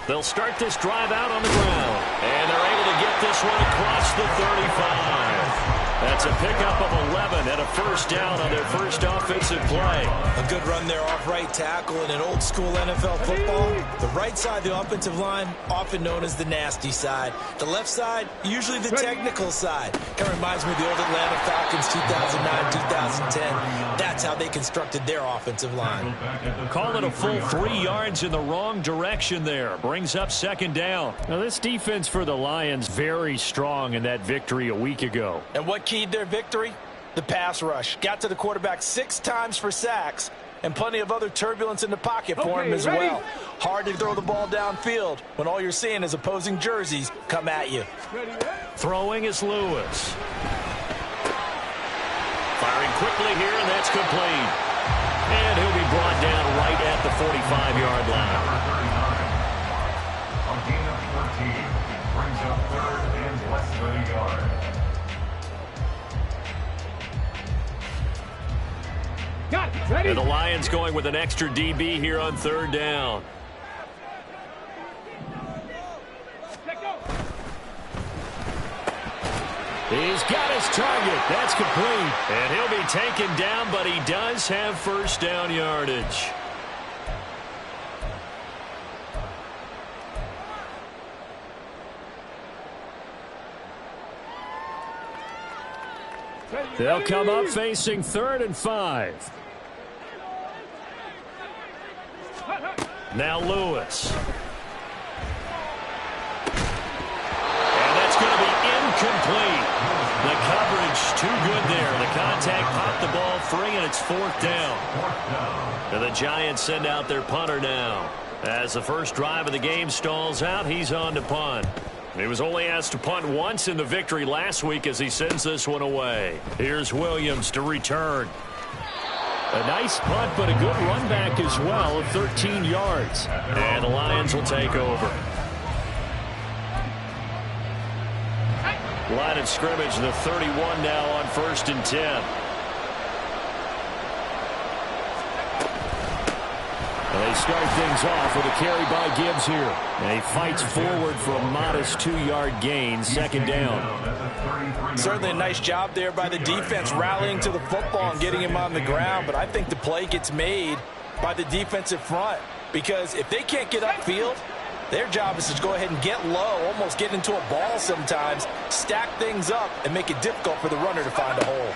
They'll start this drive out on the ground. And they're able to get this one across the 35. That's a pickup of 11 and a first down on their first offensive play. A good run there off right tackle in an old-school NFL football. The right side of the offensive line, often known as the nasty side. The left side, usually the technical side. Kind of reminds me of the old Atlanta Falcons 2009-2010. That's how they constructed their offensive line. Call it a full 3 yards in the wrong direction there. Brings up second down. Now, this defense for the Lions, very strong in that victory a week ago. And what keyed their victory? The pass rush. Got to the quarterback 6 times for sacks, and plenty of other turbulence in the pocket for him as well. Hard to throw the ball downfield when all you're seeing is opposing jerseys come at you. Throwing is Lewis. Firing quickly here, and that's complete. And he'll be brought down right at the 45-yard line. On gain of 14, brings up third and less than a yard. And the Lions going with an extra DB here on third down. He's got his target. That's complete. And he'll be taken down, but he does have first down yardage. They'll come up facing 3rd and 5. Now Lewis. And that's going to be incomplete. The coverage too good there. The contact popped the ball free, and it's 4th down. And the Giants send out their punter now. As the first drive of the game stalls out, he's on to punt. He was only asked to punt once in the victory last week as he sends this one away. Here's Williams to return. A nice punt, but a good run back as well of 13 yards. And the Lions will take over. Line of scrimmage, the 31 now on 1st and 10. They start things off with a carry by Gibbs here. And he fights forward for a modest 2-yard gain, second down. Certainly a nice job there by the defense rallying to the football and getting him on the ground. But I think the play gets made by the defensive front. Because if they can't get upfield, their job is to go ahead and get low, almost get into a ball sometimes, stack things up, and make it difficult for the runner to find a hole.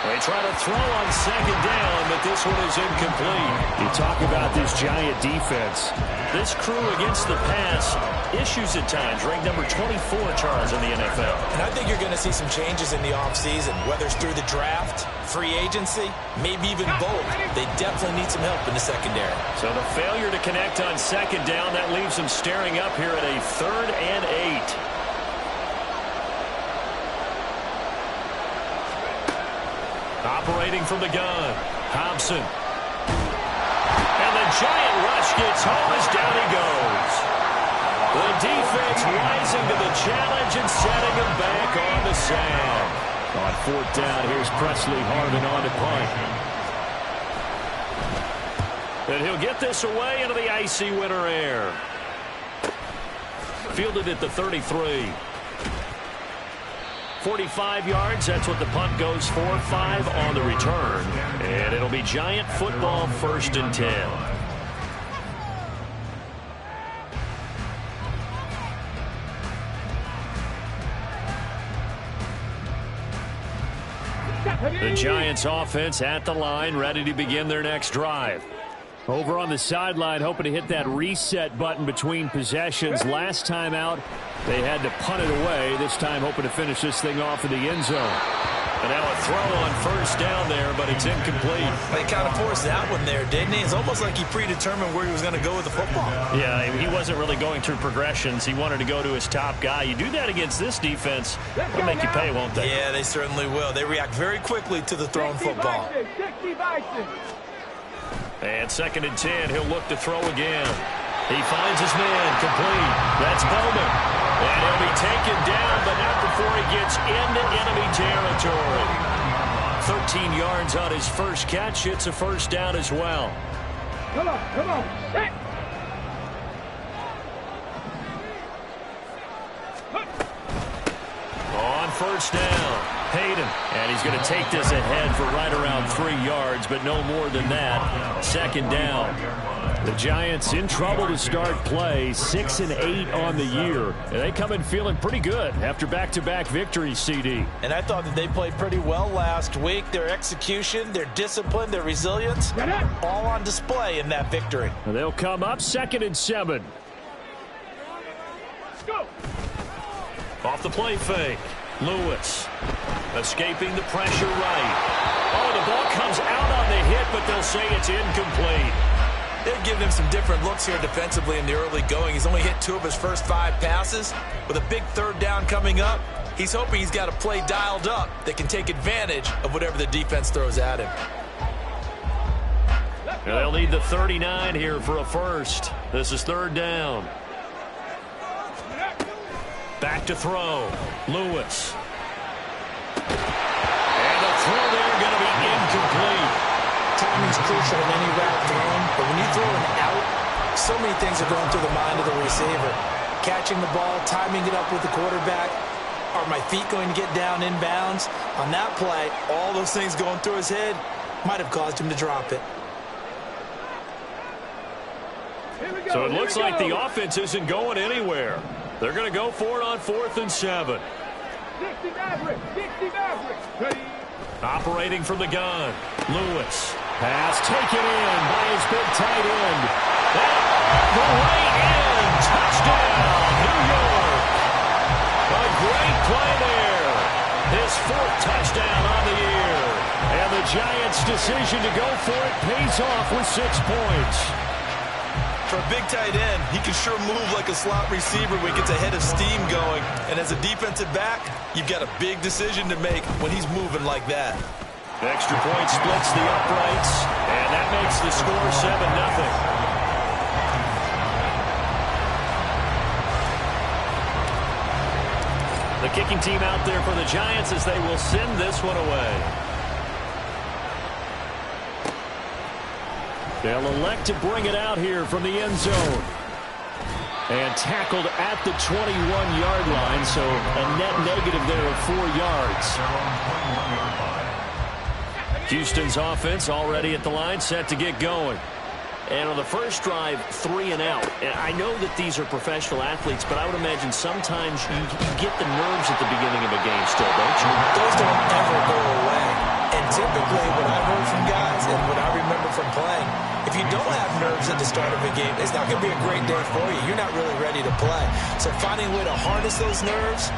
They try to throw on second down, but this one is incomplete. You talk about this Giant defense. This crew against the pass, issues at times, ranked number 24, Charles, in the NFL. And I think you're going to see some changes in the offseason, whether it's through the draft, free agency, maybe even both. They definitely need some help in the secondary. So the failure to connect on second down, that leaves them staring up here at a 3rd and 8. Operating from the gun, Hobson. And the Giant rush gets home as down he goes. The defense rising to the challenge and setting him back on the sand. On 4th down, here's Presley Harvin on to punt. And he'll get this away into the icy winter air. Fielded at the 33. 45 yards, that's what the punt goes for. 5 on the return. And it'll be Giant football, 1st and 10. The Giants offense at the line, ready to begin their next drive. Over on the sideline, hoping to hit that reset button between possessions. Last time out, they had to punt it away. This time, hoping to finish this thing off in the end zone. And now a throw on 1st down there, but it's incomplete. They kind of forced that one there, didn't he? It's almost like he predetermined where he was going to go with the football. Yeah, he wasn't really going through progressions. He wanted to go to his top guy. You do that against this defense, they'll make you pay, won't they? Yeah, they certainly will. They react very quickly to the thrown football. And 2nd and 10, he'll look to throw again. He finds his man, complete. That's Bowman. And he'll be taken down, but not before he gets into enemy territory. 13 yards on his first catch. It's a first down as well. Come on. Hey. On first down, Hayden. And he's going to take this ahead for right around 3 yards, but no more than that. Second down. The Giants in trouble to start play, 6-8 on the year. And they come in feeling pretty good after back-to-back victories, CD. And I thought that they played pretty well last week. Their execution, their discipline, their resilience, all on display in that victory. And they'll come up 2nd and 7. Go. Off the play fake. Lewis escaping the pressure right. Oh, the ball comes out on the hit, but they'll say it's incomplete. They're giving him some different looks here defensively in the early going. He's only hit 2 of his first 5 passes. With a big 3rd down coming up, he's hoping he's got a play dialed up that can take advantage of whatever the defense throws at him. And they'll need the 39 here for a first. This is 3rd down. Back to throw. Lewis. And the throw there going to be incomplete. Timing's crucial in any route thrown, but when you throw an out, so many things are going through the mind of the receiver. Catching the ball, timing it up with the quarterback. Are my feet going to get down in bounds? On that play, all those things going through his head might have caused him to drop it. So it looks like the offense isn't going anywhere. They're going to go for it on 4th and 7. 60 Maverick. Ready. Operating from the gun. Lewis. Pass taken in by his big tight end. The right end. Touchdown, New York. A great play there. His 4th touchdown on the year. And the Giants' decision to go for it pays off with 6 points. For a big tight end, he can sure move like a slot receiver when he gets a head of steam going. And as a defensive back, you've got a big decision to make when he's moving like that. Extra point splits the uprights, and that makes the score 7-0. The kicking team out there for the Giants as they will send this one away. They'll elect to bring it out here from the end zone. And tackled at the 21-yard line, so a net negative there of 4 yards. Houston's offense already at the line, set to get going. And on the first drive, 3 and out. And I know that these are professional athletes, but I would imagine sometimes you get the nerves at the beginning of a game still, don't you? Those don't ever go away. And typically, what I've heard from guys and what I remember from playing, if you don't have nerves at the start of a game, it's not going to be a great day for you. You're not really ready to play. So finding a way to harness those nerves.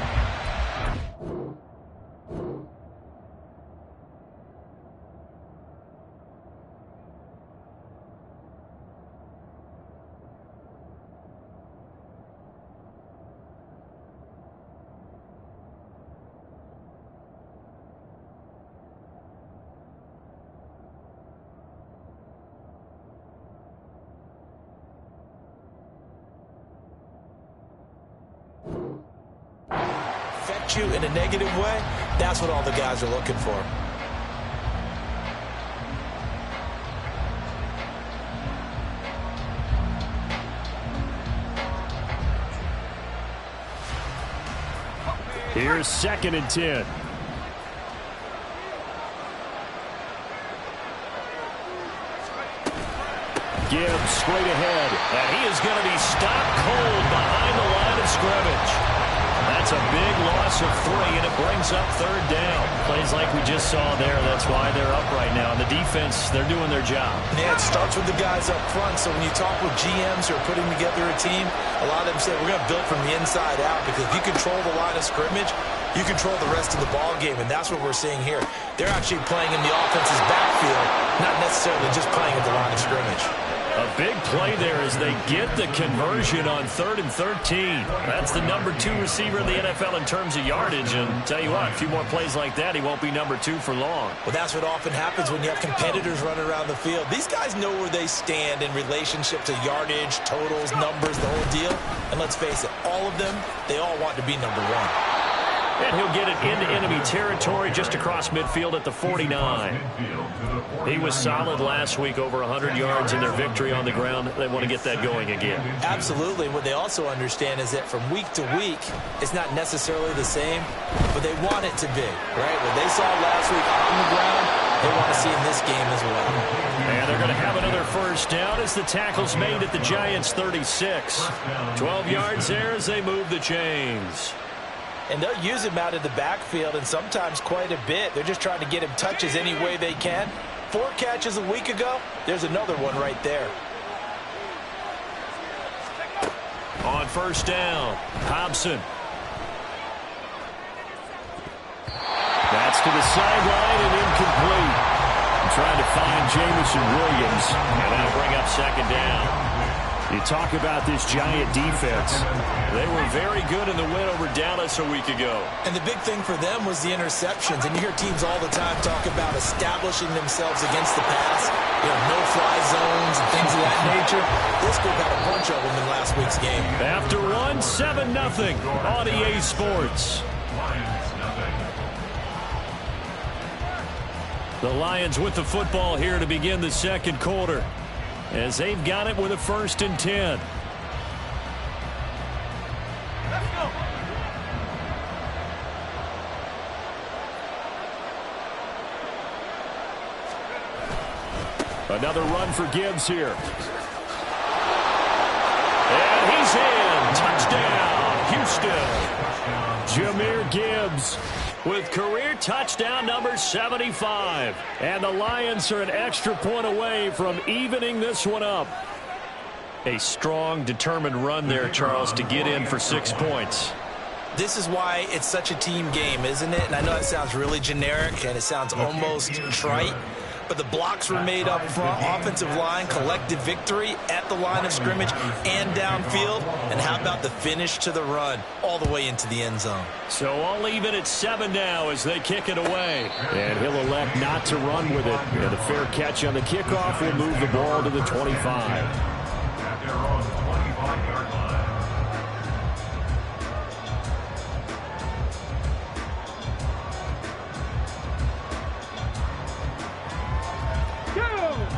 You in a negative way, that's what all the guys are looking for. Here's 2nd and 10. Gibbs straight ahead, and he is going to be stopped cold behind the line of scrimmage. That's a big loss of 3, and it brings up 3rd down. Plays like we just saw there. That's why they're up right now. And the defense, they're doing their job. Yeah, it starts with the guys up front. So when you talk with GMs who are putting together a team, a lot of them say we're going to build from the inside out, because if you control the line of scrimmage, you control the rest of the ball game, and that's what we're seeing here. They're actually playing in the offense's backfield, not necessarily just playing at the line of scrimmage. A big play there as they get the conversion on 3rd and 13. That's the number 2 receiver in the NFL in terms of yardage. And tell you what, a few more plays like that, he won't be number 2 for long. Well, that's what often happens when you have competitors running around the field. These guys know where they stand in relationship to yardage, totals, numbers, the whole deal. And let's face it, all of them, they all want to be number 1. And he'll get it into enemy territory just across midfield at the 49. He was solid last week, over 100 yards in their victory on the ground. They want to get that going again. Absolutely. What they also understand is that from week to week, it's not necessarily the same, but they want it to be, right? What they saw last week on the ground, they want to see in this game as well. And they're going to have another first down as the tackle's made at the Giants' 36. 12 yards there as they move the chains. And they'll use him out of the backfield, and sometimes quite a bit. They're just trying to get him touches any way they can. 4 catches a week ago. There's another one right there. On first down, Hobson. That's to the sideline and incomplete. Trying to find Jameson Williams, and that'll bring up second down. You talk about this Giant defense. They were very good in the win over Dallas a week ago. And the big thing for them was the interceptions. And you hear teams all the time talk about establishing themselves against the pass. You know, no-fly zones and things of that nature. This group had a bunch of them in last week's game. After one, 7-0 on EA Sports. The Lions with the football here to begin the second quarter, as they've got it with a 1st and 10. Let's go. Another run for Gibbs here. And he's in. Touchdown, Houston. Jahmyr Gibbs with career touchdown number 75. And the Lions are an extra point away from evening this one up. A strong, determined run there, Charles, to get in for 6 points. This is why it's such a team game, isn't it? And I know that sounds really generic and it sounds almost trite, but the blocks were made up front, offensive line, collective victory at the line of scrimmage and downfield. And how about the finish to the run all the way into the end zone? So all even at 7 now as they kick it away. And he'll elect not to run with it. And a fair catch on the kickoff will move the ball to the 25. At their own 25-yard line.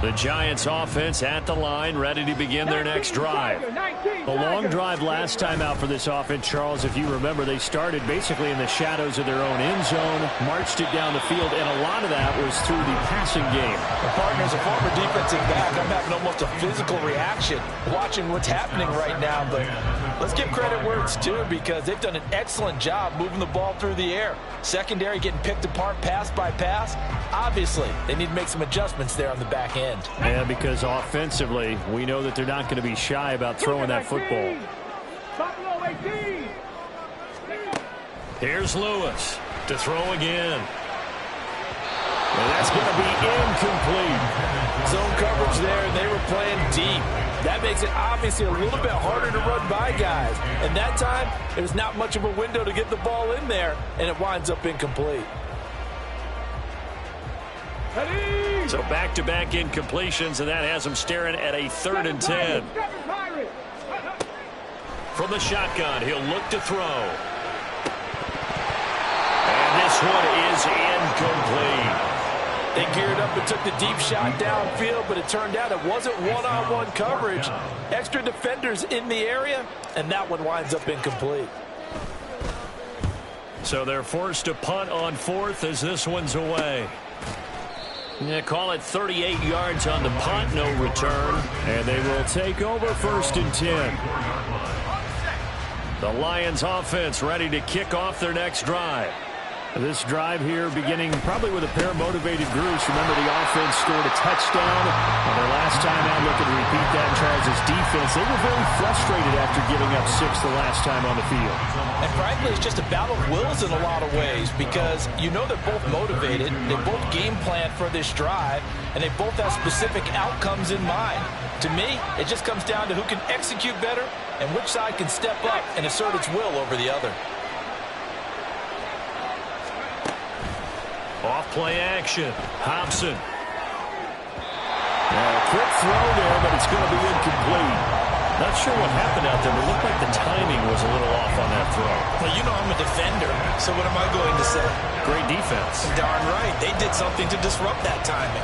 The Giants offense at the line, ready to begin their next drive. A long drive last time out for this offense, Charles. If you remember, they started basically in the shadows of their own end zone, marched it down the field, and a lot of that was through the passing game. Partner, as a former defensive back, I'm having almost a physical reaction watching what's happening right now. But let's give credit where it's due, because they've done an excellent job moving the ball through the air. Secondary getting picked apart pass by pass. Obviously, they need to make some adjustments there on the back end. Yeah, because offensively, we know that they're not going to be shy about throwing that football. Here's Lewis to throw again. And that's going to be incomplete. Zone coverage there, and they were playing deep. That makes it obviously a little bit harder to run by guys. And that time, there was not much of a window to get the ball in there, and it winds up incomplete. So back-to-back incompletions, and that has them staring at a 3rd and 10. From the shotgun, he'll look to throw. And this one is incomplete. They geared up and took the deep shot downfield, but it turned out it wasn't one-on-one coverage. Extra defenders in the area, and that one winds up incomplete. So they're forced to punt on 4th as this one's away. Yeah, call it 38 yards on the punt, no return. And they will take over 1st and 10. The Lions offense ready to kick off their next drive. This drive here beginning probably with a pair of motivated groups. Remember, the offense scored a touchdown on their last time out. Looking to repeat that in Charles' defense. They were very frustrated after giving up 6 the last time on the field. And frankly, it's just a battle of wills in a lot of ways, because you know they're both motivated. They both game plan for this drive, and they both have specific outcomes in mind. To me, it just comes down to who can execute better and which side can step up and assert its will over the other. Off play action. Hobson. A quick throw there, but it's going to be incomplete. Not sure what happened out there, but it looked like the timing was a little off on that throw. Well, you know I'm a defender, so what am I going to say? Great defense. Darn right. They did something to disrupt that timing.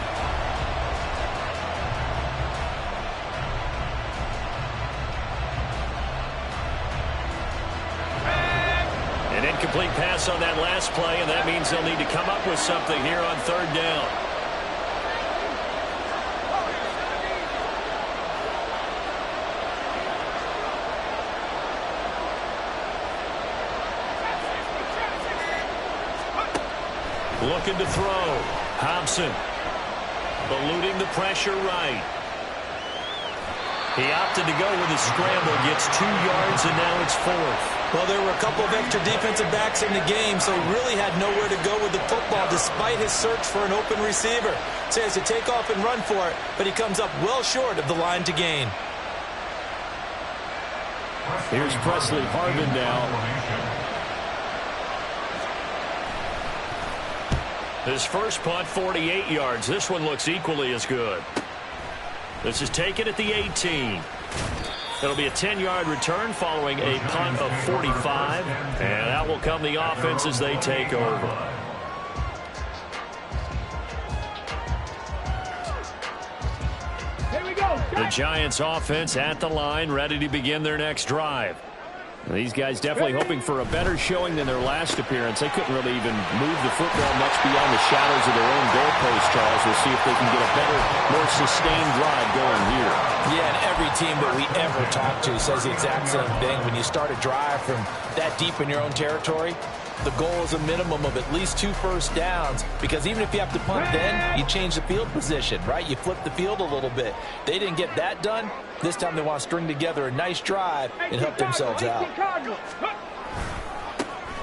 An incomplete pass on that last play, and that means they'll need to come up with something here on third down. Looking to throw. Hobson eluding the pressure right. He opted to go with a scramble, gets 2 yards, and now it's 4th. Well, there were a couple of extra defensive backs in the game, so he really had nowhere to go with the football despite his search for an open receiver. So he has to take off and run for it, but he comes up well short of the line to gain. Here's Presley Harvin now. His first punt, 48 yards. This one looks equally as good. This is taken at the 18. It'll be a 10-yard return following a punt of 45. And that will come the offense as they take over. Here we go. The Giants offense at the line, ready to begin their next drive. These guys definitely hoping for a better showing than their last appearance. They couldn't really even move the football much beyond the shadows of their own goalpost, Charles. We'll see if they can get a better, more sustained drive going here. Yeah, and every team that we ever talk to says the exact same thing. When you start a drive from that deep in your own territory, the goal is a minimum of at least 2 first downs, because even if you have to punt then, you change the field position, right? You flip the field a little bit. They didn't get that done. This time they want to string together a nice drive and help themselves out.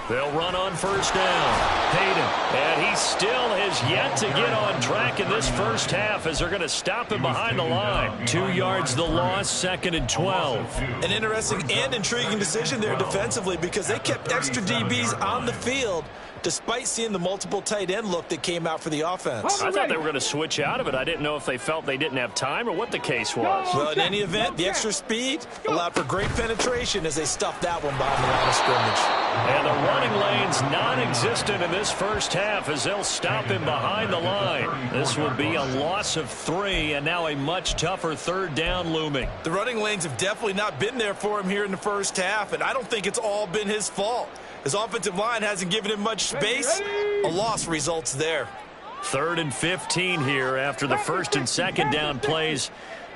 They'll run on first down. Payton, and he still has yet to get on track in this first half as they're going to stop him behind the line. 2 yards the loss, 2nd and 12. An interesting and intriguing decision there defensively, because they kept extra DBs on the field despite seeing the multiple tight end look that came out for the offense. I thought they were going to switch out of it. I didn't know if they felt they didn't have time or what the case was. Well, in any event, the extra speed allowed for great penetration as they stuffed that one behind the line of scrimmage. And the running lane's non-existent in this first half as they'll stop him behind the line. This will be a loss of 3, and now a much tougher third down looming. The running lanes have definitely not been there for him here in the first half, and I don't think it's all been his fault. His offensive line hasn't given him much space. A loss results there. 3rd and 15 here after the 1st and 2nd down plays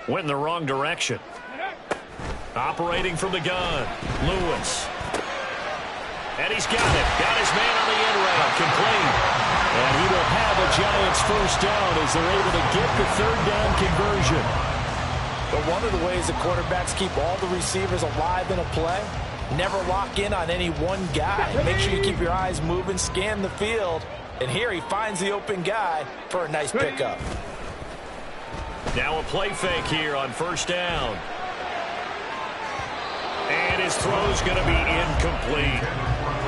went in the wrong direction. Operating from the gun, Lewis. And he's got it. Got his man on the end route, complete. And he will have a Giants first down as they're able to get the 3rd down conversion. But one of the ways that quarterbacks keep all the receivers alive in a play, never lock in on any one guy. Make sure you keep your eyes moving, scan the field. And here he finds the open guy for a nice pickup. Now a play fake here on first down. And his throw's going to be incomplete.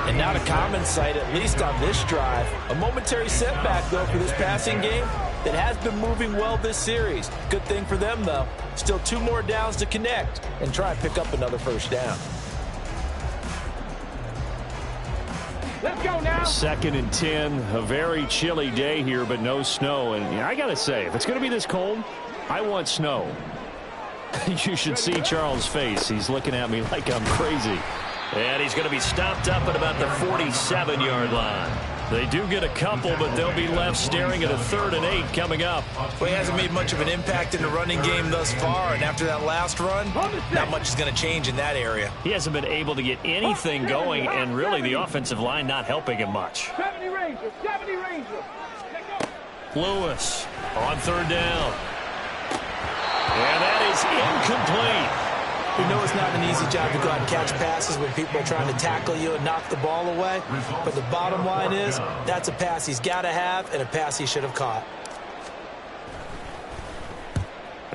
And not a common sight, at least on this drive. A momentary setback, though, for this passing game that has been moving well this series. Good thing for them, though. Still 2 more downs to connect and try and pick up another first down. Let's go now. 2nd and 10, a very chilly day here, but no snow. And I got to say, if it's going to be this cold, I want snow. You should see Charles' face. He's looking at me like I'm crazy. And he's going to be stopped up at about the 47-yard line. They do get a couple, but they'll be left staring at a 3rd and 8 coming up. Well, he hasn't made much of an impact in the running game thus far, and after that last run, not much is going to change in that area. He hasn't been able to get anything going, and really the offensive line not helping him much. 70 Rangers, 70 Rangers. Lewis on 3rd down. And that is incomplete. We know it's not an easy job to go out and catch passes when people are trying to tackle you and knock the ball away. But the bottom line is, that's a pass he's got to have and a pass he should have caught.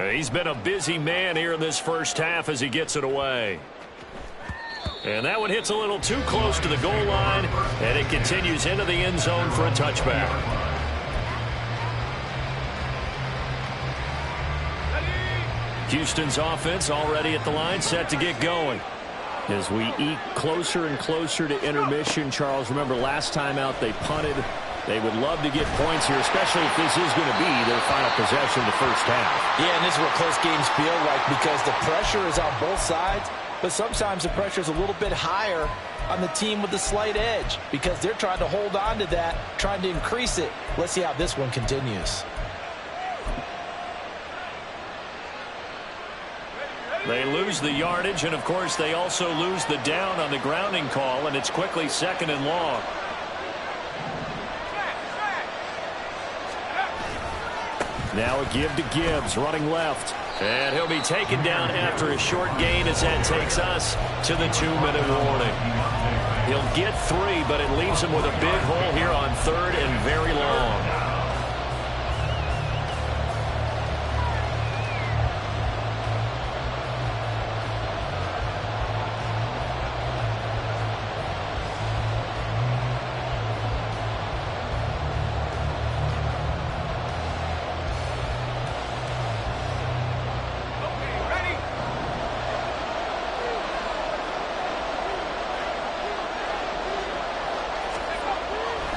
He's been a busy man here in this first half as he gets it away. And that one hits a little too close to the goal line, and it continues into the end zone for a touchback. Houston's offense already at the line, set to get going. As we eke closer and closer to intermission, Charles, remember last time out they punted. They would love to get points here, especially if this is going to be their final possession of the first half. Yeah, and this is what close games feel like because the pressure is on both sides, but sometimes the pressure is a little bit higher on the team with the slight edge because they're trying to hold on to that, trying to increase it. Let's see how this one continues. They lose the yardage, and, of course, they also lose the down on the grounding call, and it's quickly 2nd and long. Now a give to Gibbs, running left. And he'll be taken down after a short gain as that takes us to the 2-minute warning. He'll get 3, but it leaves him with a big hole here on 3rd and very long.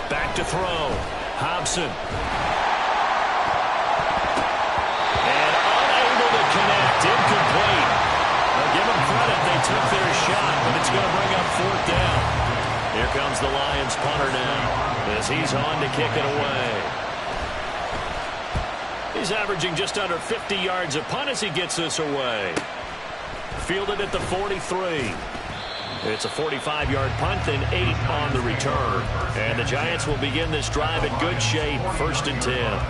Back to throw. Hobson. And unable to connect. Incomplete. Well, give them credit. They took their shot, but it's going to bring up 4th down. Here comes the Lions punter now as he's on to kick it away. He's averaging just under 50 yards a punt as he gets this away. Fielded at the 43. It's a 45-yard punt and 8 on the return. And the Giants will begin this drive in good shape, 1st and 10.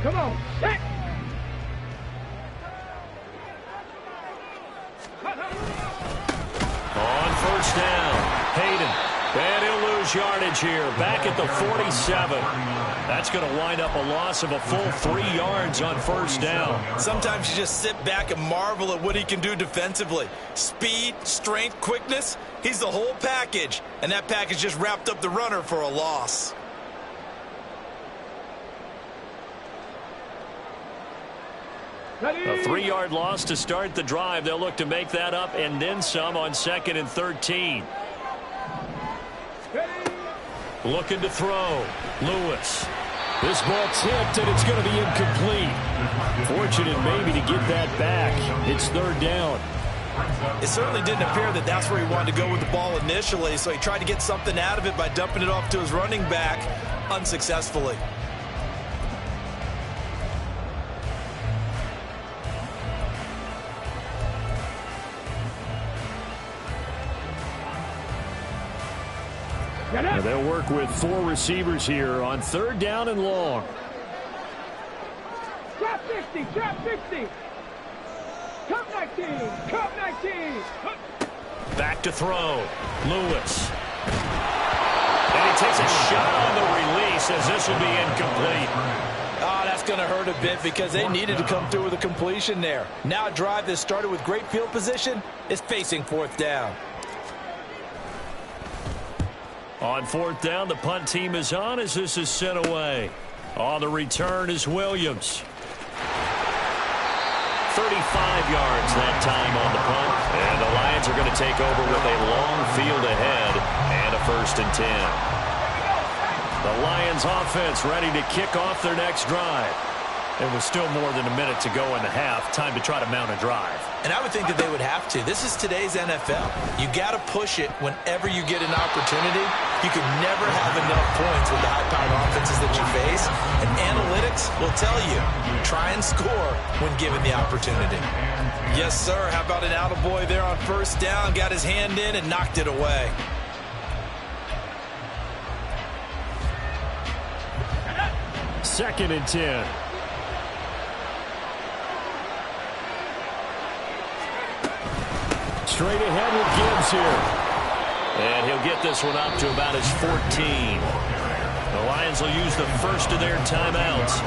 Come on, set! On 1st down, Hayden. And he'll lose yardage here, back at the 47. That's going to wind up a loss of a full 3 yards on 1st down. Sometimes you just sit back and marvel at what he can do defensively. Speed, strength, quickness, he's the whole package. And that package just wrapped up the runner for a loss. A 3-yard loss to start the drive. They'll look to make that up and then some on 2nd and 13. Looking to throw. Lewis. This ball tipped, and it's going to be incomplete. Fortunate maybe to get that back. It's 3rd down. It certainly didn't appear that that's where he wanted to go with the ball initially, so he tried to get something out of it by dumping it off to his running back unsuccessfully. And they'll work with 4 receivers here on 3rd down and long. Trap 60, trap 60. Cup 19, cup 19. Back to throw. Lewis. And he takes a shot on the release as this will be incomplete. Oh, that's going to hurt a bit because they needed to come through with a completion there. Now a drive that started with great field position is facing 4th down. On 4th down, the punt team is on as this is sent away. On the return is Williams. 35 yards that time on the punt. And the Lions are going to take over with a long field ahead and a 1st and 10. The Lions offense ready to kick off their next drive. There was still more than a minute to go in the half. Time to try to mount a drive. And I would think that they would have to. This is today's NFL. You got to push it whenever you get an opportunity. You can never have enough points with the high-powered offenses that you face. And analytics will tell you, try and score when given the opportunity. Yes, sir. How about an attaboy there on 1st down? Got his hand in and knocked it away. Second and 10. Straight ahead with Gibbs here. And he'll get this one up to about his 14. The Lions will use the first of their timeouts.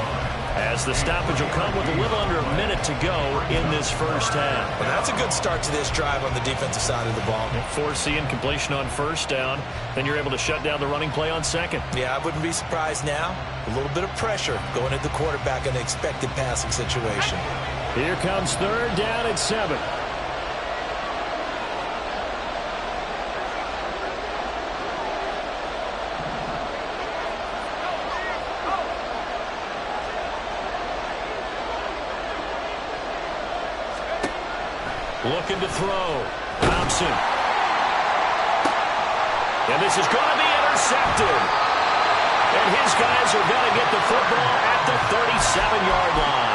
As the stoppage will come with a little under a minute to go in this first half. Well, that's a good start to this drive on the defensive side of the ball. Force the incompletion on first down. Then you're able to shut down the running play on second. Yeah, I wouldn't be surprised now. A little bit of pressure going at the quarterback in an expected passing situation. Here comes third down at 7. Looking to throw. Thompson. And this is going to be intercepted. And his guys are going to get the football at the 37-yard line.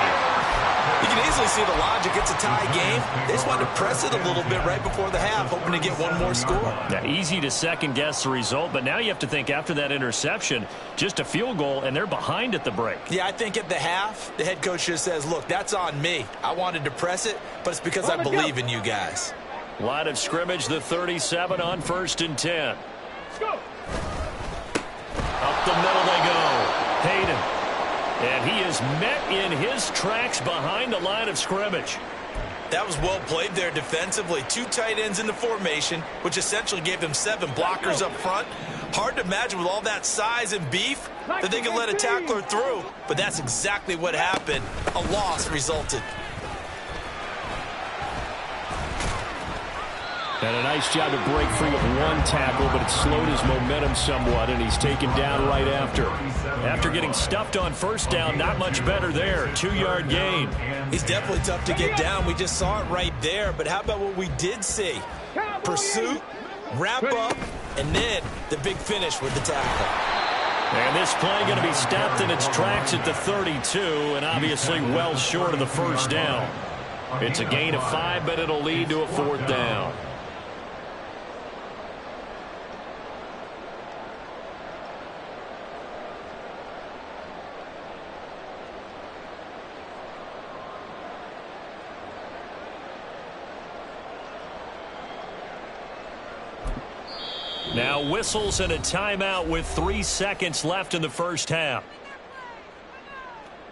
You can easily see the logic. It's a tie game. They just wanted to press it a little bit right before the half, hoping to get one more score. Yeah, easy to second-guess the result, but now you have to think after that interception, just a field goal, and they're behind at the break. Yeah, I think at the half, the head coach just says, look, that's on me. I wanted to press it, but it's because I believe in you guys. Line of scrimmage, the 37 on 1st and 10. Let's go. Up the middle they go. Hayden. And he is met in his tracks behind the line of scrimmage. That was well played there defensively. 2 tight ends in the formation, which essentially gave them 7 blockers up front. Hard to imagine with all that size and beef that they could let a tackler through, but that's exactly what happened. A loss resulted. And a nice job to break free with 1 tackle, but it slowed his momentum somewhat, and he's taken down right after. After getting stuffed on first down, not much better there. 2-yard gain. He's definitely tough to get down. We just saw it right there, but how about what we did see? Pursuit, wrap up, and then the big finish with the tackle. And this play going to be stopped in its tracks at the 32, and obviously well short of the first down. It's a gain of 5, but it'll lead to a 4th down. Now whistles and a timeout with 3 seconds left in the first half.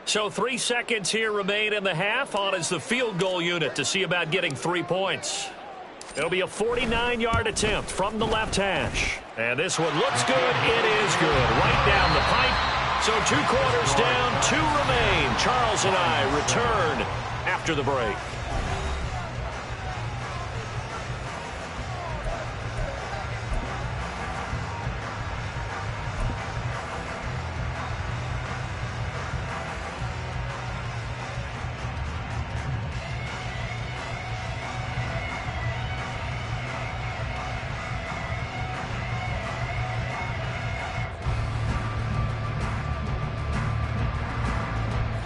So 3 seconds here remain in the half. On is the field goal unit to see about getting 3 points. It'll be a 49-yard attempt from the left hash. And this one looks good. It is good. Right down the pipe. So 2 quarters down, 2 remain. Charles and I return after the break.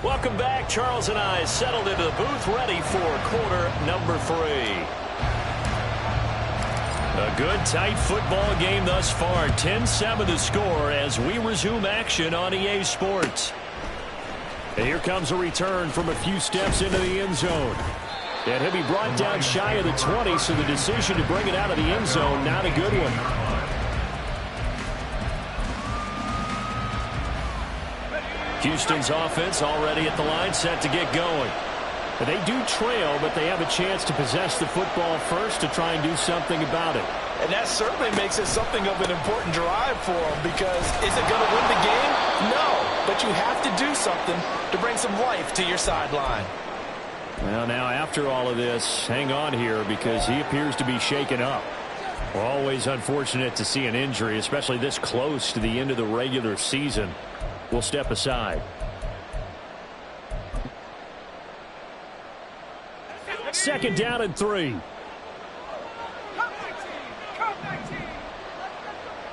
Welcome back. Charles and I settled into the booth, ready for quarter number 3. A good, tight football game thus far. 10-7 the score as we resume action on EA Sports. And here comes a return from a few steps into the end zone. And he'll be brought down shy of the 20, so the decision to bring it out of the end zone, not a good one. Houston's offense already at the line, set to get going. But they do trail, but they have a chance to possess the football first to try and do something about it. And that certainly makes it something of an important drive for them, because is it going to win the game? No, but you have to do something to bring some life to your sideline. Well, now after all of this, hang on here because he appears to be shaken up. We're always unfortunate to see an injury, especially this close to the end of the regular season. We'll step aside. Second down and 3. Come 19. Come 19.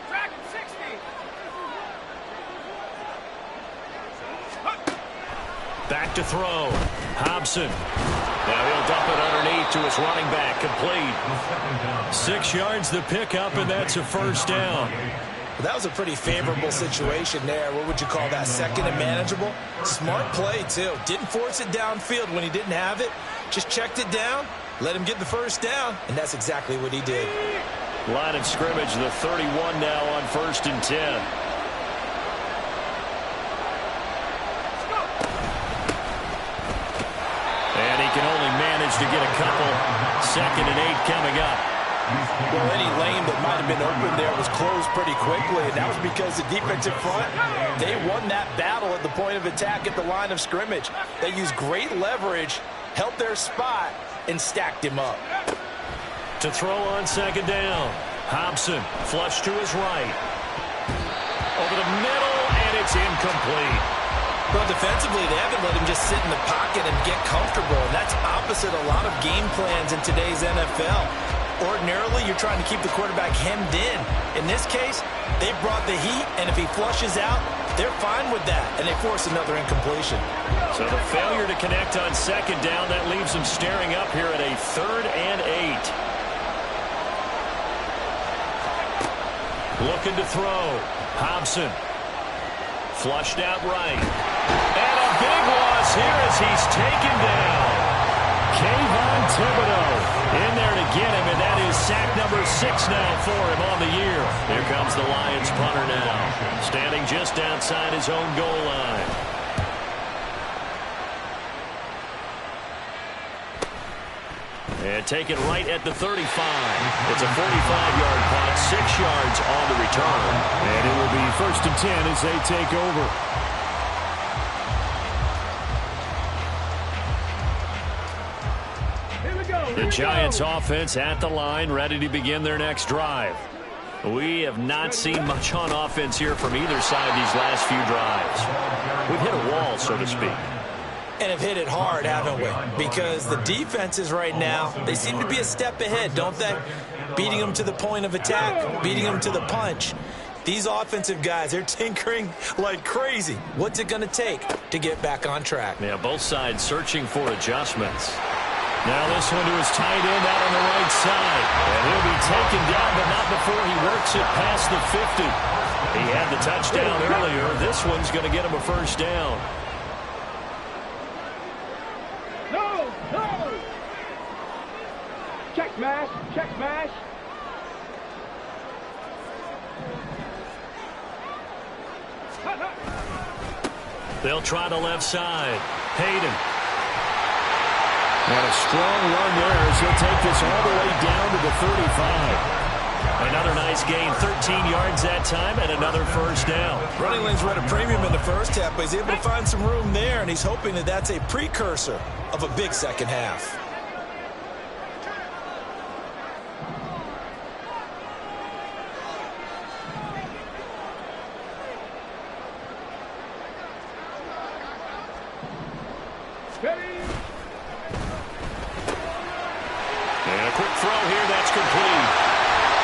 Track 60. Back to throw. Hobson. Now he'll dump it underneath to his running back. Complete. 6 yards the pickup, and that's a first down. Well, that was a pretty favorable situation there. What would you call that? Second and manageable? Smart play, too. Didn't force it downfield when he didn't have it. Just checked it down, let him get the first down, and that's exactly what he did. Line of scrimmage, the 31 now on 1st and 10. to get a couple. 2nd and 8 coming up. Well, any lane that might have been open there was closed pretty quickly, and that was because the defensive front, they won that battle at the point of attack at the line of scrimmage. They used great leverage, held their spot, and stacked him up. To throw on 2nd down. Hobson, flush to his right. Over the middle, and it's incomplete. Well, defensively, they haven't let him just sit in the pocket and get comfortable, and that's opposite a lot of game plans in today's NFL. Ordinarily, you're trying to keep the quarterback hemmed in. In this case, they brought the heat, and if he flushes out, they're fine with that, and they force another incompletion. So the failure to connect on 2nd down, that leaves them staring up here at a 3rd and 8. Looking to throw. Hobson. Flushed out right. And a big loss here as he's taken down. Kayvon Thibodeaux in there to get him, and that is sack number 6 now for him on the year. Here comes the Lions punter now, standing just outside his own goal line. And taken right at the 35. It's a 45-yard punt, 6 yards on the return. And it will be 1st and 10 as they take over. The Giants offense at the line, ready to begin their next drive. We have not seen much on offense here from either side these last few drives. We've hit a wall, so to speak. And have hit it hard, haven't we? Because the defenses right now, they seem to be a step ahead, don't they? Beating them to the point of attack, beating them to the punch. These offensive guys, they're tinkering like crazy. What's it going to take to get back on track? Yeah, both sides searching for adjustments. Now this one to his tight end out on the right side. And he'll be taken down, but not before he works it past the 50. He had the touchdown earlier. This one's going to get him a 1st down. No, no. Check smash, check smash. They'll try the left side. Hayden. And a strong run there as he'll take this all the way down to the 35. Another nice gain, 13 yards that time, and another 1st down. Running lanes were at a premium in the first half, but he's able to find some room there, and he's hoping that that's a precursor of a big second half. And a quick throw here, that's complete.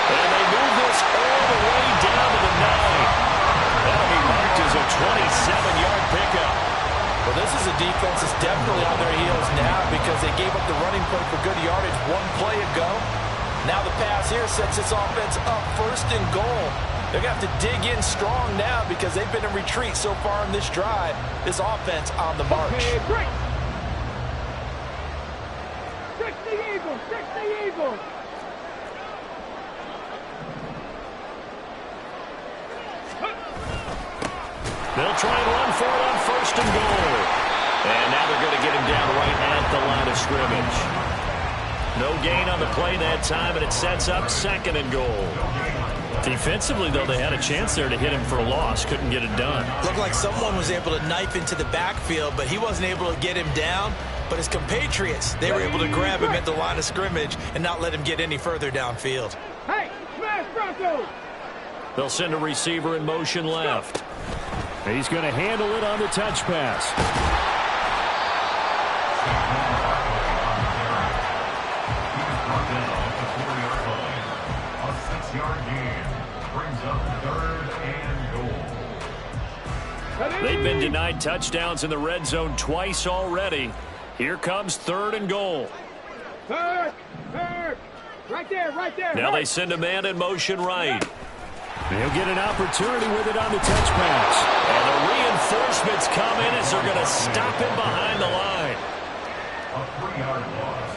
And they move this all the way down to the 9. That'll be marked as a 27-yard pickup. Well, this is a defense that's definitely on their heels now because they gave up the running play for good yardage 1 play ago. Now the pass here sets this offense up 1st and goal. They're going to have to dig in strong now because they've been in retreat so far in this drive. This offense on the march. Okay, break. 60 Eagles, 60 Eagles. They'll try and run for it on 1st and goal. And now they're going to get him down right at the line of scrimmage. No gain on the play that time, and it sets up 2nd and goal. Defensively, though, they had a chance there to hit him for a loss. Couldn't get it done. Looked like someone was able to knife into the backfield, but he wasn't able to get him down. But his compatriots, they were able to grab him at the line of scrimmage and not let him get any further downfield. Hey, smash Broncos. They'll send a receiver in motion left. He's going to handle it on the touch pass. A 6-yard gain brings up 3rd and goal. They've been denied touchdowns in the red zone twice already. Here comes 3rd and goal. Kirk. Right there, right there. Now they send a man in motion right. They'll get an opportunity with it on the touch pass. And the reinforcements come in as they're going to stop him behind the line. A 3-yard loss.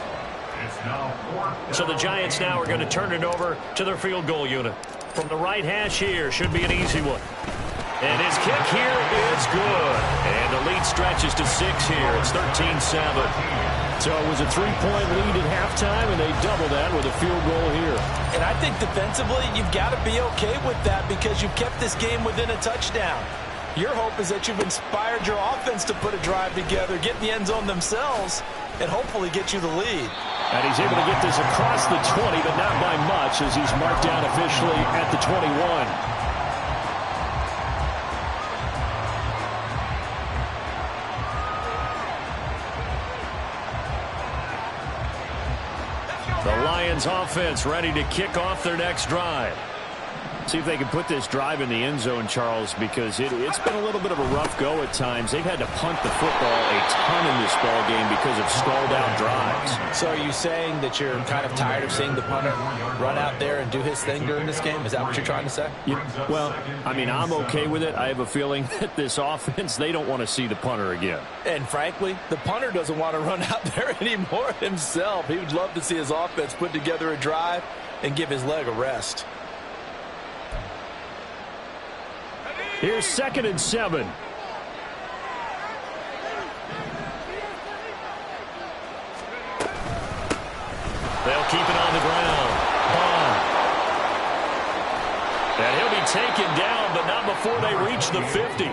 It's now 4th down. So the Giants now are going to turn it over to their field goal unit. From the right hash here, should be an easy one. And his kick here is good. And the lead stretches to 6 here. It's 13-7. So it was a 3-point lead at halftime, and they double that with a field goal here. And I think defensively, you've got to be okay with that because you've kept this game within a touchdown. Your hope is that you've inspired your offense to put a drive together, get in the end zone themselves, and hopefully get you the lead. And he's able to get this across the 20, but not by much as he's marked down officially at the 21. The Lions offense ready to kick off their next drive. See if they can put this drive in the end zone, Charles, because it's been a little bit of a rough go at times. They've had to punt the football a ton in this ball game because of stalled out drives. So are you saying that you're kind of tired of seeing the punter run out there and do his thing during this game? Is that what you're trying to say? Well, I mean, I'm okay with it. I have a feeling that this offense, they don't want to see the punter again. And frankly, the punter doesn't want to run out there anymore himself. He would love to see his offense put together a drive and give his leg a rest. Here's 2nd and 7. They'll keep it on the ground. Bond. And he'll be taken down, but not before they reach the 50.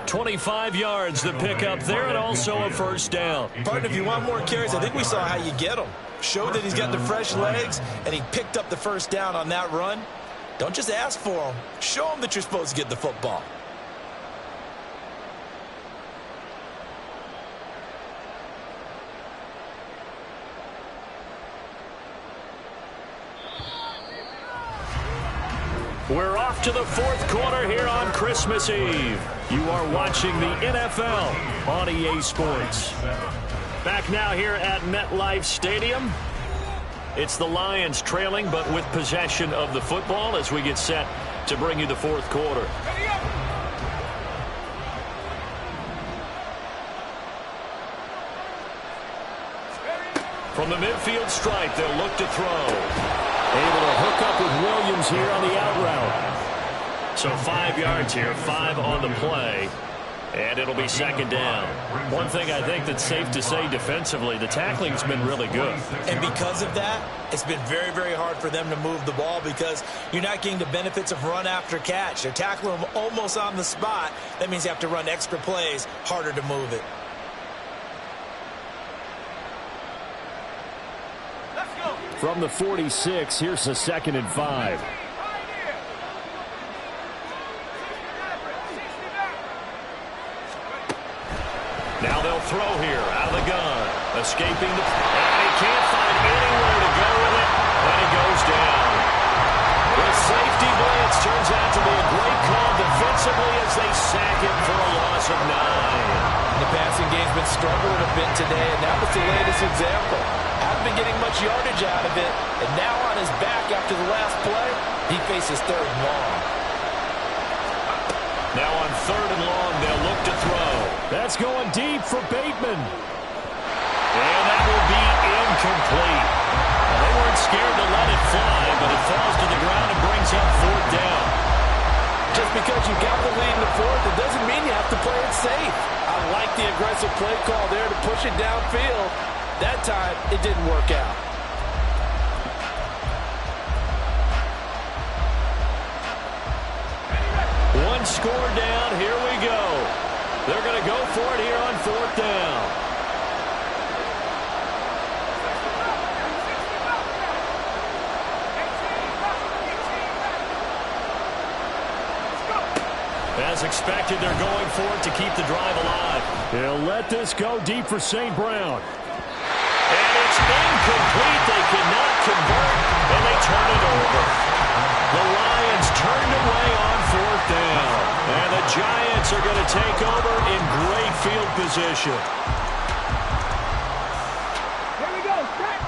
25 yards to pick up there, and also a first down. Partner, if you want more carries, I think we saw how you get them. Showed that he's got the fresh legs, and he picked up the first down on that run. Don't just ask for them. Show them that you're supposed to get the football. We're off to the 4th quarter here on Christmas Eve. You are watching the NFL on EA Sports. Back now here at MetLife Stadium. It's the Lions trailing, but with possession of the football as we get set to bring you the 4th quarter. From the midfield stripe, they'll look to throw. Able to hook up with Williams here on the out route. So 5 yards here, 5 on the play. And it'll be 2nd down. One thing I think that's safe to say defensively, the tackling's been really good. And because of that, it's been very, very hard for them to move the ball because you're not getting the benefits of run after catch. They're tackling them almost on the spot. That means you have to run extra plays, harder to move it. From the 46, here's a 2nd and 5. Now they'll throw here out of the gun. Escaping the... And he can't find anywhere to go with it. And he goes down. The safety blitz turns out to be a great call defensively as they sack him for a loss of 9. The passing game's been struggling a bit today, and that was the latest example. Haven't been getting much yardage out of it, and now on his back after the last play, he faces 3rd and long. Now on 3rd and long, they'll look to throw. That's going deep for Bateman. And that will be incomplete. Well, they weren't scared to let it fly, but it falls to the ground and brings up 4th down. Just because you got the lead in the 4th, it doesn't mean you have to play it safe. I like the aggressive play call there to push it downfield. That time, it didn't work out. One score down. Here we go. They're going to go for it here on 4th down. As expected, they're going for it to keep the drive alive. They'll let this go deep for St. Brown. And it's incomplete. They cannot convert, and they turn it over. The Lions turned away on 4th down. And the Giants are going to take over in great field position. Here we go, set.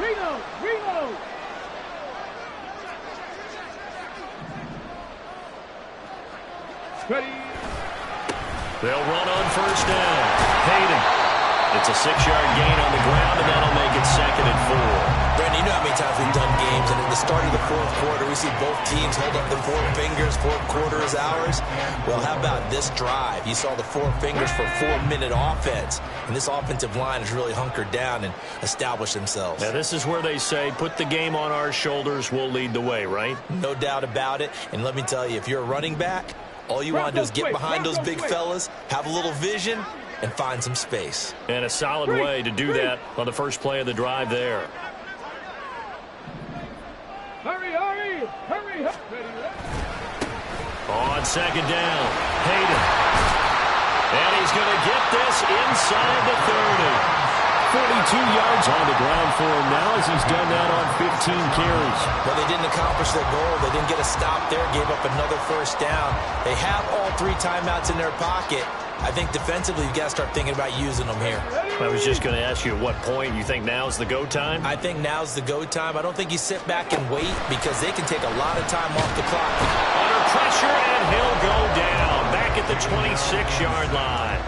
Reload, reload. Ready. They'll run on 1st down. Hayden. It's a 6-yard gain on the ground, and that'll make it 2nd and 4. Brandon, you know how many times we've done games, and at the start of the fourth quarter, we see both teams hold up the 4 fingers, 4 quarters, hours. Well, how about this drive? You saw the 4 fingers for 4-minute offense, and this offensive line has really hunkered down and established themselves. Now, this is where they say, put the game on our shoulders, we'll lead the way, right? No doubt about it, and let me tell you, if you're a running back, all you want to do is get behind those big fellas, have a little vision, and find some space. And a solid way to do that on the first play of the drive there. Hurry, hurry, hurry, hurry. On 2nd down, Hayden. And he's going to get this inside the 30. 42 yards on the ground for him now as he's done that on 15 carries. Well, they didn't accomplish their goal. They didn't get a stop there, gave up another first down. They have all 3 timeouts in their pocket. I think defensively, you've got to start thinking about using them here. I was just going to ask you at what point you think now's the go time? I think now's the go time. I don't think you sit back and wait because they can take a lot of time off the clock. Under pressure, and he'll go down back at the 26-yard line.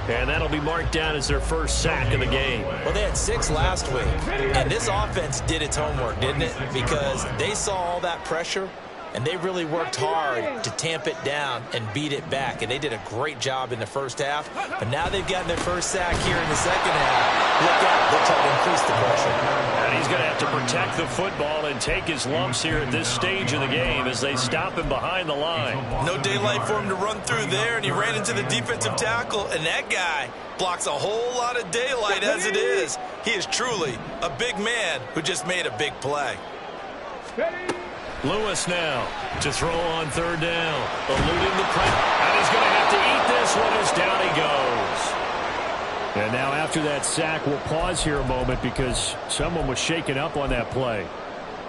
And that'll be marked down as their first sack of the game. Well, they had 6 last week, and this offense did its homework, didn't it? Because they saw all that pressure, and they really worked hard to tamp it down and beat it back. And they did a great job in the first half. But now they've gotten their first sack here in the second half. Look out. They'll try to increase the pressure. And he's going to have to protect the football and take his lumps here at this stage of the game as they stop him behind the line. No daylight for him to run through there, and he ran into the defensive tackle. And that guy blocks a whole lot of daylight as it is. He is truly a big man who just made a big play. Lewis now to throw on 3rd down, eluding the pressure, and he's going to have to eat this one as down he goes. And now after that sack, we'll pause here a moment because someone was shaken up on that play.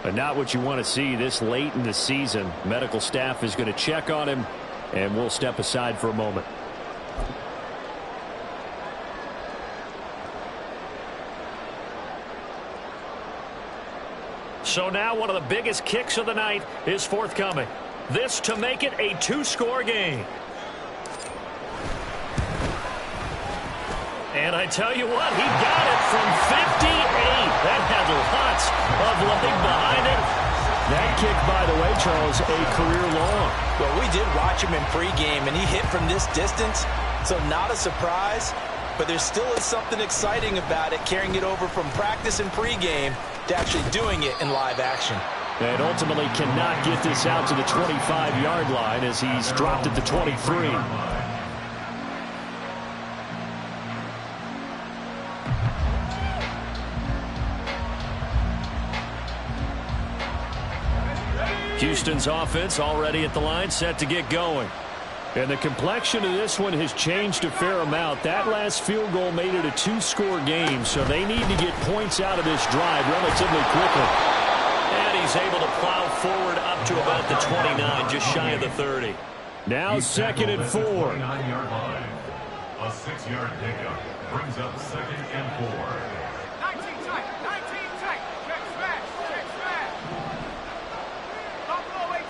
But not what you want to see this late in the season. Medical staff is going to check on him, and we'll step aside for a moment. So now one of the biggest kicks of the night is forthcoming. This to make it a 2-score game. And I tell you what, he got it from 58. That had lots of leg behind it. That kick, by the way, Charles, a career long. Well, we did watch him in pregame, and he hit from this distance, so not a surprise. But there still is something exciting about it, carrying it over from practice and pregame to actually doing it in live action. And ultimately cannot get this out to the 25-yard line as he's dropped at the 23. Houston's offense already at the line, set to get going. And the complexion of this one has changed a fair amount. That last field goal made it a 2-score game, so they need to get points out of this drive relatively quickly. And he's able to plow forward up to about the 29, just shy of the 30. Now 2nd and 4. 29-yard line. A 6-yard pickup brings up 2nd and 4. 19 tight, 19 tight. Check smash, check smash. Buffalo 18.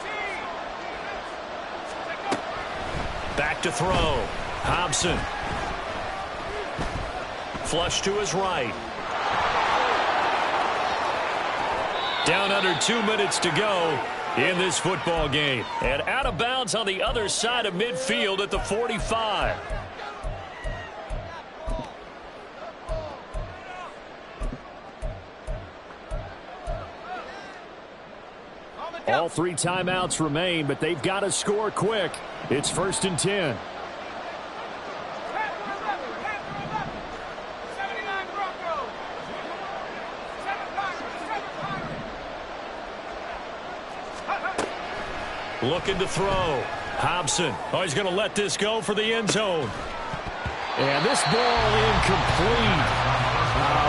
Back to throw. Hobson. Flush to his right. Down under 2 minutes to go in this football game. And out of bounds on the other side of midfield at the 45. All 3 timeouts remain, but they've got to score quick. It's 1st and 10. Looking to throw. Hobson. Oh, he's going to let this go for the end zone. And this ball incomplete.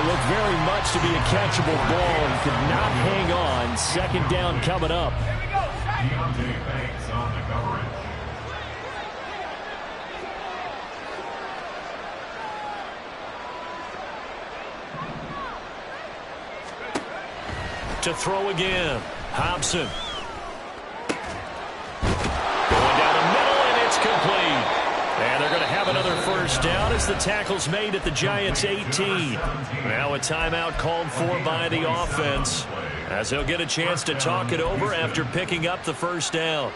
Looked very much to be a catchable ball and could not hang on. 2nd down coming up. Deontay Banks on the coverage. To throw again. Hobson. Complete. And they're going to have another first down as the tackle's made at the Giants' 18. Now a timeout called for by the offense, as they'll get a chance to talk it over after picking up the first down.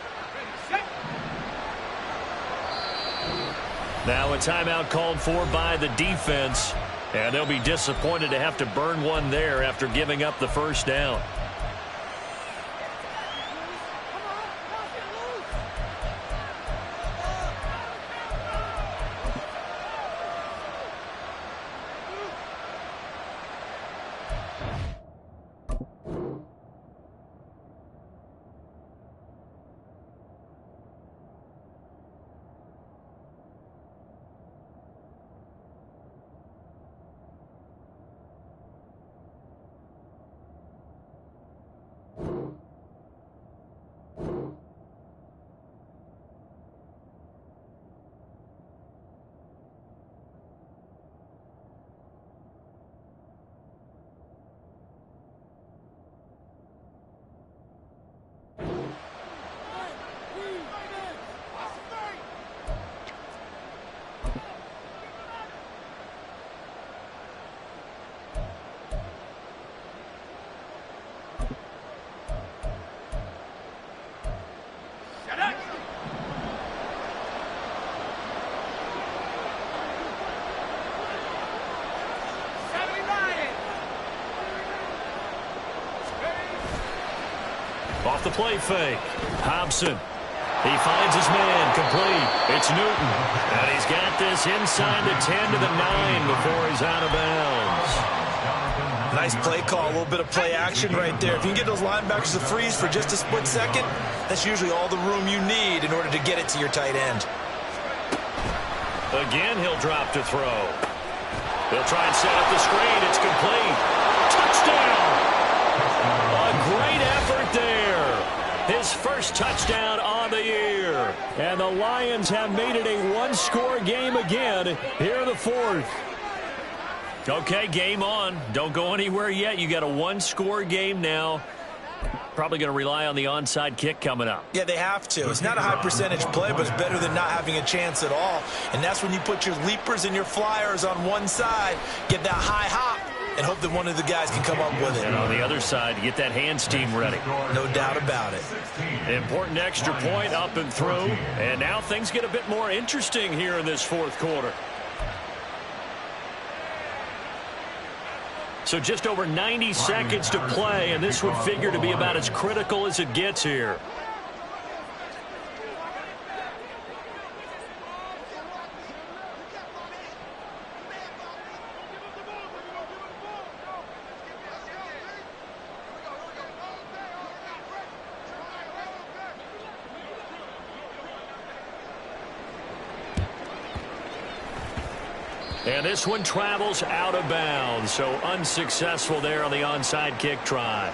Now a timeout called for by the defense, and they'll be disappointed to have to burn one there after giving up the first down. Off the play fake. Hobson. He finds his man. Complete. It's Newton. And he's got this inside the 10 to the 9 before he's out of bounds. Nice play call. A little bit of play action right there. If you can get those linebackers to freeze for just a split second, that's usually all the room you need in order to get it to your tight end. Again, he'll drop to throw. He'll try and set up the screen. It's complete. Touchdown! A great effort there. His first touchdown on the year. And the Lions have made it a one-score game again here in the fourth. Okay, game on. Don't go anywhere yet. You got a one-score game now. Probably going to rely on the onside kick coming up. Yeah, they have to. It's not a high percentage play, but it's better than not having a chance at all. And that's when you put your leapers and your flyers on one side, get that high hop, and hope that one of the guys can come up with it. And on the other side, get that hands team ready. No doubt about it. Important extra point up and through. And now things get a bit more interesting here in this fourth quarter. So just over 90 seconds to play, and this would figure to be about as critical as it gets here. And this one travels out of bounds, so unsuccessful there on the onside kick try.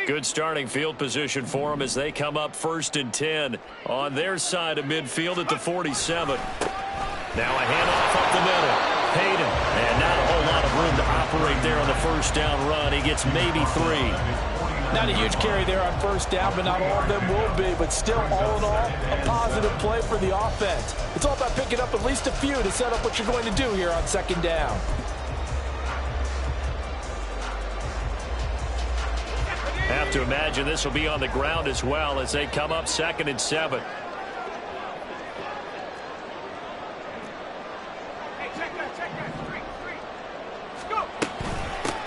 Good starting field position for them as they come up 1st and 10 on their side of midfield at the 47. Now a handoff up the middle. Hayden, and not a whole lot of room to operate there on the first down run. He gets maybe 3. Not a huge carry there on first down, but not all of them will be. But still, all in all, a positive play for the offense. It's all about picking up at least a few to set up what you're going to do here on 2nd down. Have to imagine this will be on the ground as well as they come up 2nd and 7.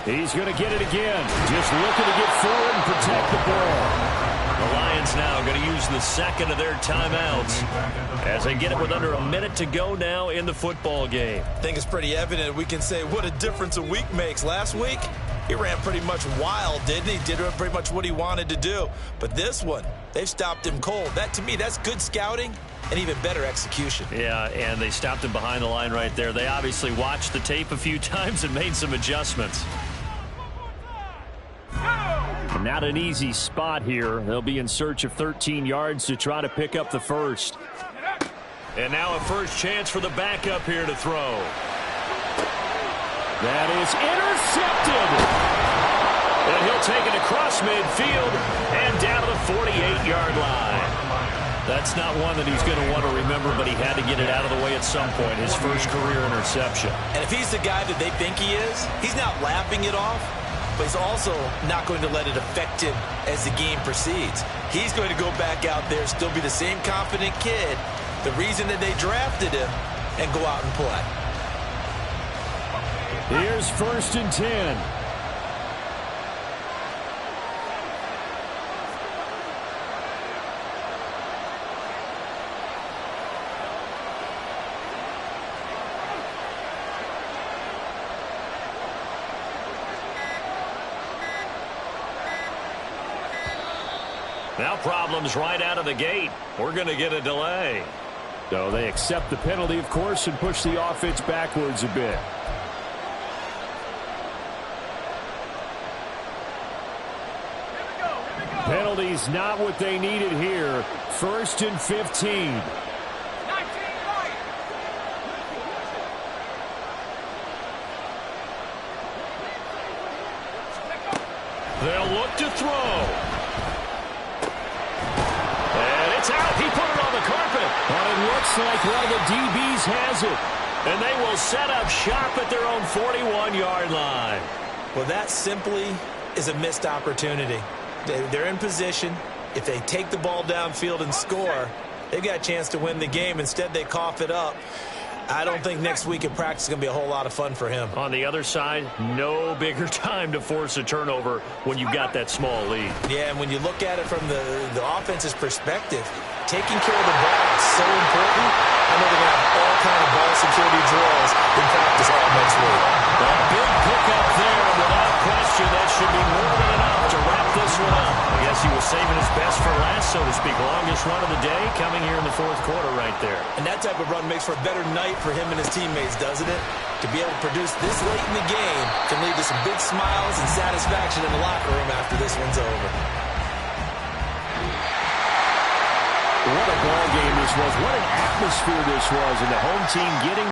He's going to get it again. Just looking to get forward and protect the ball. The Lions now going to use the second of their timeouts as they get it with under a minute to go now in the football game. I think it's pretty evident. We can say what a difference a week makes. Last week, he ran pretty much wild, didn't he? Did pretty much what he wanted to do. But this one, they've stopped him cold. That, to me, that's good scouting and even better execution. Yeah, and they stopped him behind the line right there. They obviously watched the tape a few times and made some adjustments. Not an easy spot here. They'll be in search of 13 yards to try to pick up the first. And now a first chance for the backup here to throw. That is intercepted. And he'll take it across midfield and down to the 48-yard line. That's not one that he's going to want to remember, but he had to get it out of the way at some point, his first career interception. And if he's the guy that they think he is, he's not laughing it off, but he's also not going to let it affect him as the game proceeds. He's going to go back out there, still be the same confident kid, the reason that they drafted him, and go out and play. Here's 1st and 10. Now problems right out of the gate. We're going to get a delay. So they accept the penalty, of course, and push the offense backwards a bit. Penalties not what they needed here. 1st and 15. They'll look to throw. And it's out. He put it on the carpet. But it looks like one of the DBs has it. And they will set up shop at their own 41-yard line. Well, that simply is a missed opportunity. They're in position. If they take the ball downfield and score, they've got a chance to win the game. Instead, they cough it up. I don't think next week in practice is going to be a whole lot of fun for him. On the other side, no bigger time to force a turnover when you've got that small lead. Yeah, and when you look at it from the offense's perspective, taking care of the ball is so important. I know they're going to have all kind of ball security drills in practice all next week. A big pickup there, and without question, that should be more than enough to wrap this one up. I guess he was saving his best for last, so to speak. Longest run of the day coming here in the 4th quarter right there. And that type of run makes for a better night for him and his teammates, doesn't it? To be able to produce this late in the game can lead to some big smiles and satisfaction in the locker room after this one's over. What a ball game this was. What an atmosphere this was. And the home team getting